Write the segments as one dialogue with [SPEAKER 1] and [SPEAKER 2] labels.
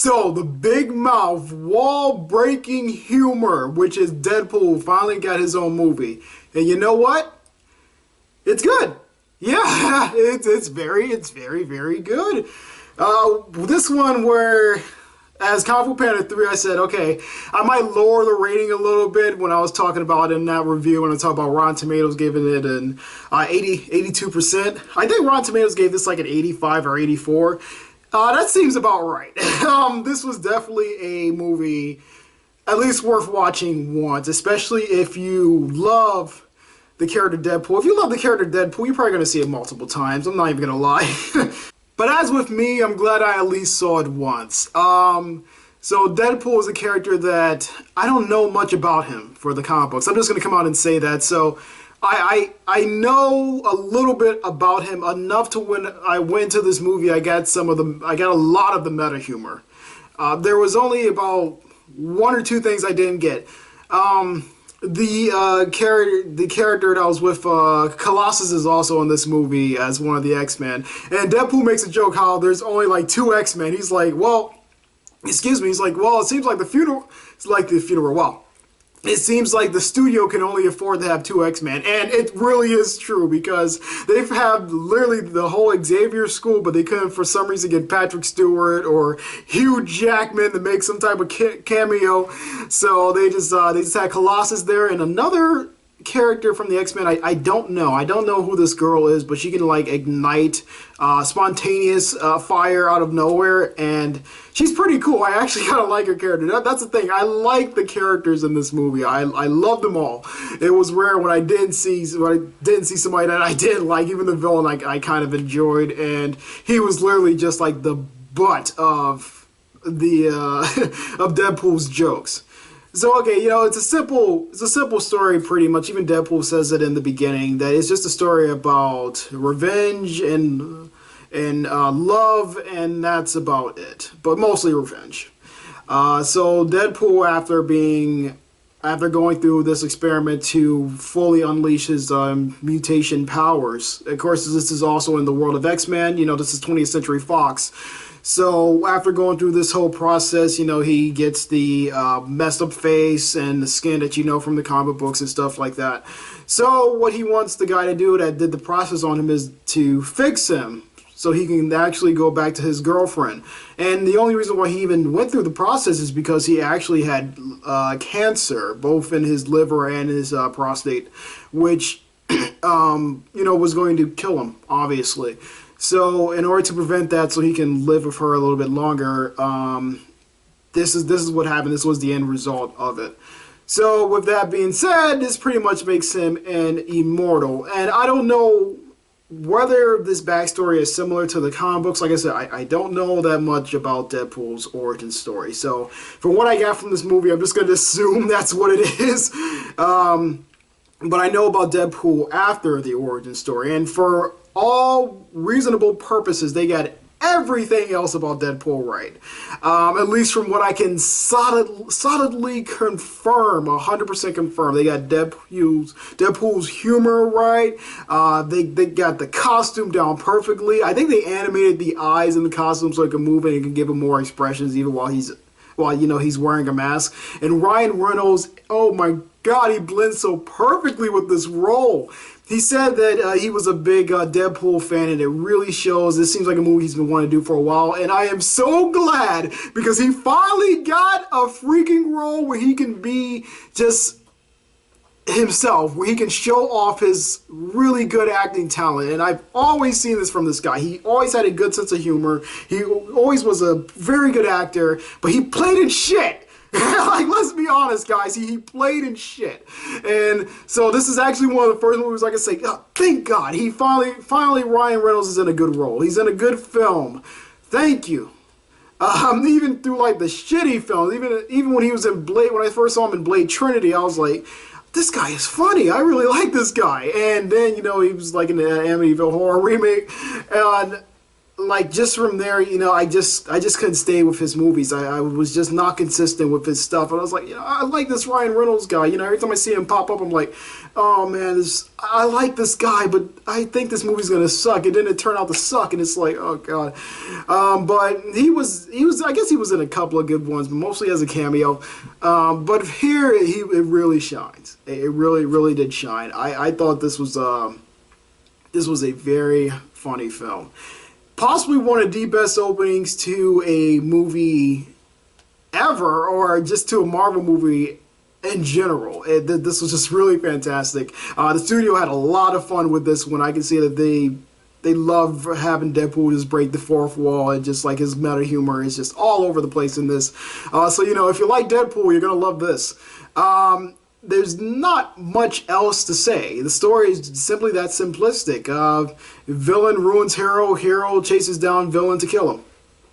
[SPEAKER 1] So, the big mouth, wall-breaking humor, which is Deadpool, finally got his own movie. And you know what? It's good. Yeah, it's very, very good. This one where, as Kung Fu Panda 3, I said, okay, I might lower the rating a little bit when I was talking about it in that review, when I talked about Rotten Tomatoes giving it an 82%. I think Rotten Tomatoes gave this like an 85 or 84. That seems about right. This was definitely a movie at least worth watching once, especially if you love the character Deadpool. If you love the character Deadpool, you're probably going to see it multiple times. I'm not even going to lie. But as with me, I'm glad I at least saw it once. So Deadpool is a character that I don't know much about him for the comic books. I'm just going to come out and say that. So I know a little bit about him, enough to when I went to this movie, I got a lot of the meta humor. There was only about one or two things I didn't get. The character that was with Colossus is also in this movie as one of the X-Men. And Deadpool makes a joke how there's only like 2 X-Men. He's like, well, excuse me. He's like, well, it seems like the funeral. It's like the funeral. Well, it seems like the studio can only afford to have 2 X-Men, and it really is true because they've had literally the whole Xavier school, but they couldn't for some reason get Patrick Stewart or Hugh Jackman to make some type of cameo, so they just had Colossus there and another character from the X-Men. I don't know who this girl is, but she can like ignite spontaneous fire out of nowhere, and she's pretty cool. I actually kind of like her character. That's the thing. I like the characters in this movie. I love them all. It was rare when I didn't see somebody that I did like. Even the villain I kind of enjoyed, and he was literally just like the butt of the of Deadpool's jokes. So okay, it's a simple story pretty much. Even Deadpool says it in the beginning that it's just a story about revenge and love, and that's about it. But mostly revenge. So Deadpool, after going through this experiment to fully unleash his mutation powers. Of course, this is also in the world of X-Men. This is 20th Century Fox. So after going through this whole process, he gets the messed up face and the skin that from the comic books and stuff like that. So what he wants the guy to do that did the process on him is to fix him so he can actually go back to his girlfriend. And the only reason why he even went through the process is because he actually had cancer, both in his liver and his prostate, which was going to kill him, obviously. So in order to prevent that, so he can live with her a little bit longer, this is what happened. This was the end result of it. So with that being said, this pretty much makes him an immortal. And I don't know whether this backstory is similar to the comic books. Like I said, I don't know that much about Deadpool's origin story. So from what I got from this movie, I'm just going to assume that's what it is. But I know about Deadpool after the origin story. And for all reasonable purposes, they got everything else about Deadpool right. At least from what I can solidly confirm, 100% confirm. They got Deadpool's humor right. They got the costume down perfectly. I think they animated the eyes in the costume so it can move and it can give him more expressions even while he's wearing a mask. And Ryan Reynolds, oh my God, he blends so perfectly with this role. He said that he was a big Deadpool fan, and it really shows. This seems like a movie he's been wanting to do for a while, and I am so glad because he finally got a freaking role where he can be just himself, where he can show off his really good acting talent. And I've always seen this from this guy. He always had a good sense of humor. He always was a very good actor, but he played in shit. Like, let's be honest, guys. He played in shit. And so this is actually one of the first movies I can say, oh, thank God. He finally Ryan Reynolds is in a good role. He's in a good film. Thank you. Even through like the shitty films, even when he was in Blade, when I first saw him in Blade Trinity, I was like, this guy is funny. I really like this guy. And then, he was like in the Amityville Horror remake. And like just from there, I just couldn't stay with his movies. I was just not consistent with his stuff, and I was like, I like this Ryan Reynolds guy. Every time I see him pop up, I'm like, oh man, I like this guy, but I think this movie's gonna suck. And then it turned out to suck, and it's like, oh god. But he was, I guess he was in a couple of good ones, but mostly as a cameo. But here, it really shines. It really, really did shine. I thought this was a very funny film. Possibly one of the best openings to a movie ever, or just to a Marvel movie in general. This was just really fantastic. The studio had a lot of fun with this one. I can see that they love having Deadpool just break the fourth wall, and just like his meta humor is just all over the place in this. So if you like Deadpool, you're gonna love this. There's not much else to say. The story is simply that simplistic. Villain ruins hero, hero chases down villain to kill him.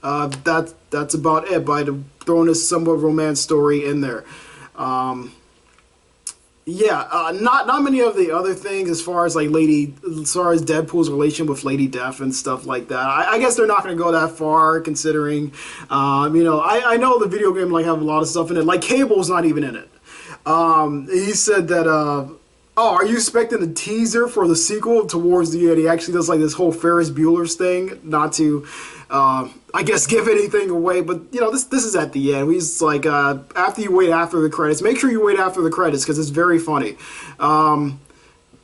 [SPEAKER 1] That's about it, by throwing this somewhat romance story in there. Not many of the other things as far as Deadpool's relation with Lady Death and stuff like that. I guess they're not going to go that far, considering, I know the video game have a lot of stuff in it. Like Cable's not even in it. He said that, are you expecting a teaser for the sequel towards the end? He actually does this whole Ferris Bueller's thing, not to, I guess, give anything away, but, this is at the end. He's like, after you wait after the credits, make sure you wait after the credits, because it's very funny.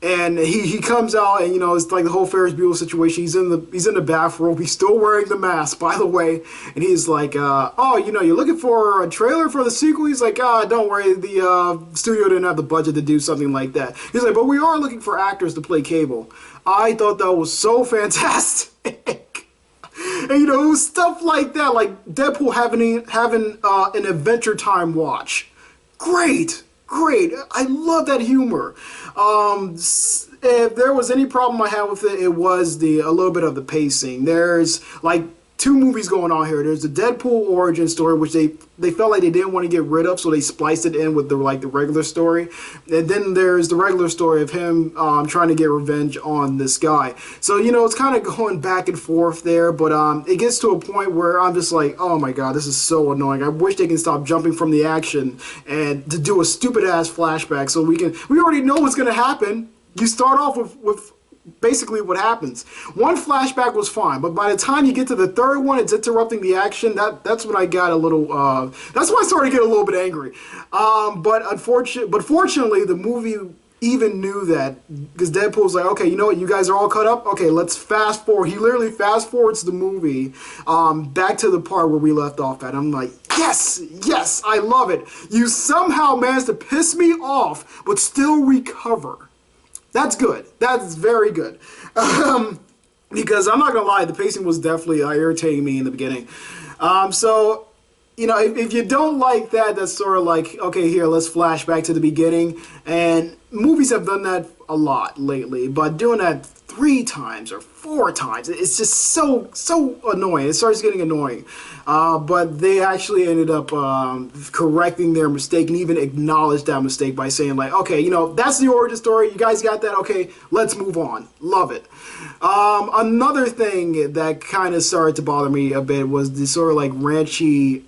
[SPEAKER 1] And he comes out, and it's like the whole Ferris Bueller situation. He's in the bathrobe. He's still wearing the mask, by the way. And he's like, you're looking for a trailer for the sequel? He's like, don't worry, the studio didn't have the budget to do something like that. He's like, but we are looking for actors to play Cable. I thought that was so fantastic. And it was stuff like that, like Deadpool having an Adventure Time watch. Great. I love that humor. If there was any problem I had with it, it was a little bit of the pacing. There's two movies going on here. There's the Deadpool origin story, which they felt like they didn't want to get rid of, so they spliced it in with the regular story. And then there's the regular story of him trying to get revenge on this guy. So it's kind of going back and forth there, but it gets to a point where I'm just like, oh my god, this is so annoying. I wish they can stop jumping from the action and to do a stupid ass flashback so we already know what's gonna happen. You start off with basically what happens. One flashback was fine, but by the time you get to the third one, it's interrupting the action. That's when I got a little. That's when I started to get a little bit angry. But fortunately, the movie even knew that, because Deadpool's like, okay, you know what, you guys are all caught up. Okay, let's fast forward. He literally fast forwards the movie back to the part where we left off at. I'm like, yes, I love it. You somehow managed to piss me off, but still recover. That's good. That's very good. Because I'm not going to lie, the pacing was definitely irritating me in the beginning. So, if you don't like that, that's sort of like, okay, here, let's flash back to the beginning. And movies have done that a lot lately, but doing that 3 times or 4 times, it's just so annoying. It starts getting annoying. But they actually ended up correcting their mistake and even acknowledged that mistake by saying okay, that's the origin story. You guys got that? Okay, let's move on. Love it. Another thing that kind of started to bother me a bit was the sort of ranchy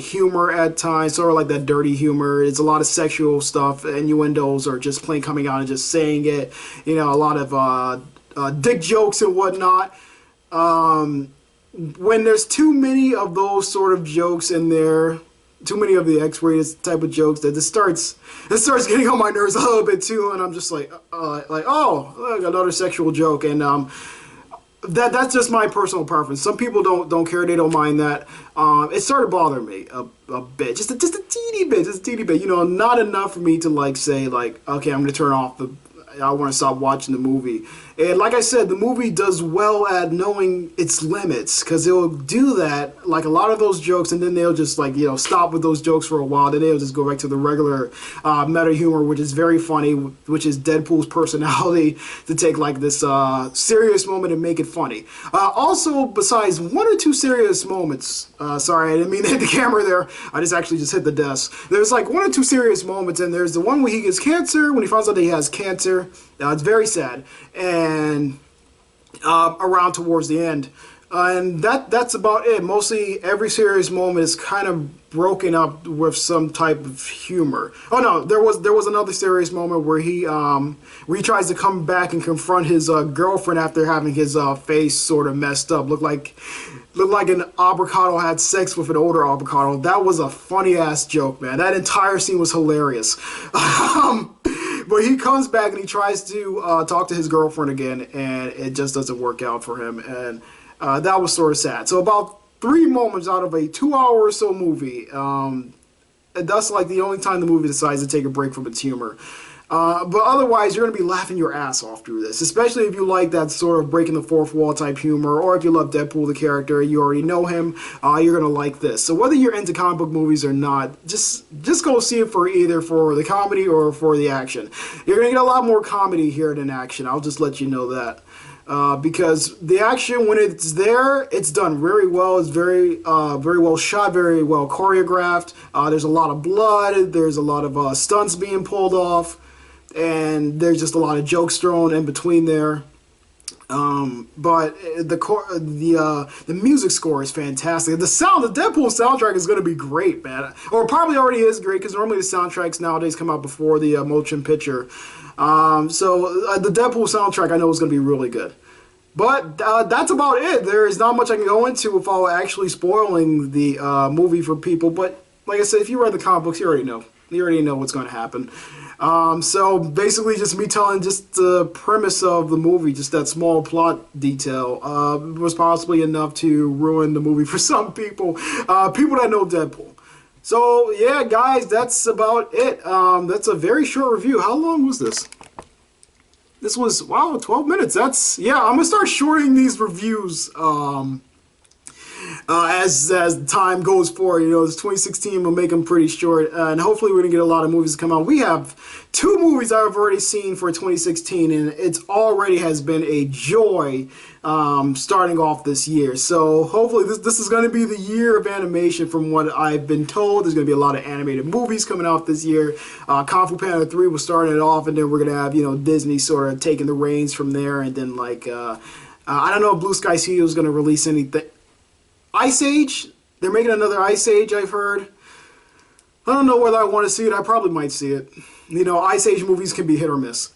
[SPEAKER 1] humor at times, sort of like that dirty humor. It's a lot of sexual stuff, innuendos, or just plain coming out and just saying it. A lot of dick jokes and whatnot. When there's too many of those sort of jokes in there, too many of the X-rated type of jokes, that it starts getting on my nerves a little bit too, and I'm just like, oh, look, another sexual joke, and that's just my personal preference. Some people don't care, they don't mind that. It started bothering me a bit, just a teeny bit, not enough for me to say okay, I'm gonna turn off I want to stop watching the movie. And like I said, the movie does well at knowing its limits, because it'll do that, like a lot of those jokes, and then they'll just stop with those jokes for a while, then they'll just go back to the regular meta humor, which is very funny, which is Deadpool's personality, to take this serious moment and make it funny. Also, besides 1 or 2 serious moments, sorry, I didn't mean to hit the camera there, I actually just hit the desk. There's 1 or 2 serious moments, and there's the one where he gets cancer, when he finds out that he has cancer. It's very sad. And around towards the end, And that's about it. Mostly every serious moment is kind of broken up with some type of humor. Oh no, there was another serious moment where he tries to come back and confront his girlfriend after having his face sort of messed up. Looked like an avocado had sex with an older avocado. That was a funny ass joke, man. That entire scene was hilarious. But he comes back and he tries to talk to his girlfriend again, and it just doesn't work out for him. And that was sort of sad. So about 3 moments out of a 2-hour or so movie, and that's like the only time the movie decides to take a break from its humor. But otherwise, you're going to be laughing your ass off through this, especially if you like that sort of breaking the fourth wall type humor, or if you love Deadpool, the character, you already know him, you're going to like this. So whether you're into comic book movies or not, just go see it for either for the comedy or for the action. You're going to get a lot more comedy here than action. I'll just let you know that. Because the action, when it's there, it's done very well. It's very well shot, very well choreographed. There's a lot of blood. There's a lot of stunts being pulled off, and there's just a lot of jokes thrown in between there. But the music score is fantastic. The Deadpool soundtrack is going to be great, man. Or probably already is great, because normally the soundtracks nowadays come out before the motion picture. So the Deadpool soundtrack I know is going to be really good. But that's about it. There is not much I can go into without actually spoiling the movie for people. But like I said, if you read the comic books, you already know. You already know what's going to happen. So basically just me telling just the premise of the movie, just that small plot detail, was possibly enough to ruin the movie for some people. People that know Deadpool. So yeah, guys, that's about it. That's a very short review. How long was this? This was, wow, 12 minutes. That's, yeah, I'm gonna start shorting these reviews as time goes forward. You know, it's 2016, we'll make them pretty short, and hopefully we're gonna get a lot of movies to come out. We have 2 movies I've already seen for 2016, and it's already has been a joy starting off this year. So hopefully this is going to be the year of animation from what I've been told. There's going to be a lot of animated movies coming out this year. Kung Fu Panda 3 was starting it off, and then we're going to have, you know, Disney sort of taking the reins from there, and then like I don't know if Blue Sky Studio is going to release anything. Ice Age, they're making another Ice Age, I've heard. I don't know whether I want to see it. I probably might see it. You know, Ice Age movies can be hit or miss.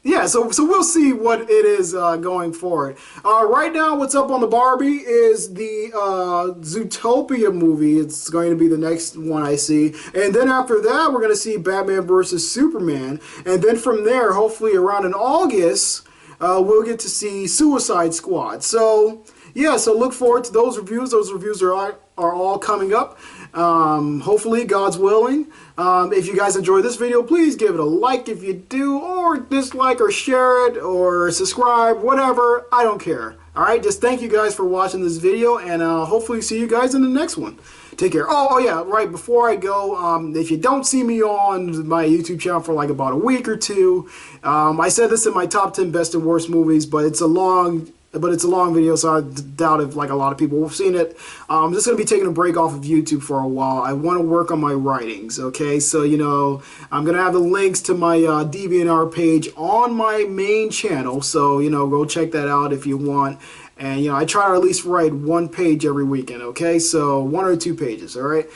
[SPEAKER 1] Yeah, so we'll see what it is going forward. Right now, what's up on the Barbie is the Zootopia movie. It's going to be the next one I see. And then after that, we're going to see Batman vs. Superman. And then from there, hopefully around in August, we'll get to see Suicide Squad. So yeah, so look forward to those reviews. Those reviews are all coming up. Hopefully, God's willing. If you guys enjoyed this video, please give it a like if you do, or dislike, or share it, or subscribe, whatever. I don't care. Alright, just thank you guys for watching this video, and hopefully see you guys in the next one. Take care. Oh yeah, right, before I go, if you don't see me on my YouTube channel for like about a week or two, I said this in my top 10 best and worst movies, but it's a long video, so I doubt if like a lot of people have seen it. I'm just going to be taking a break off of YouTube for a while. I want to work on my writings, okay? So, you know, I'm going to have the links to my DeviantArt page on my main channel, so, you know, go check that out if you want. And, you know, I try to at least write 1 page every weekend, okay? So 1 or 2 pages, all right?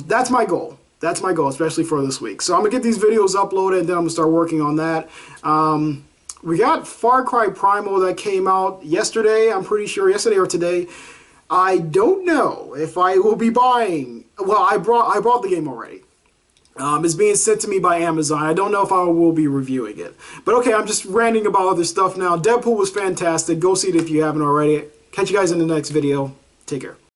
[SPEAKER 1] That's my goal. That's my goal, especially for this week. So I'm going to get these videos uploaded, and then I'm going to start working on that. We got Far Cry Primal that came out yesterday, I'm pretty sure, yesterday or today. I don't know if I will be buying. Well, I bought the game already. It's being sent to me by Amazon. I don't know if I will be reviewing it. But okay, I'm just ranting about other stuff now. Deadpool was fantastic. Go see it if you haven't already. Catch you guys in the next video. Take care.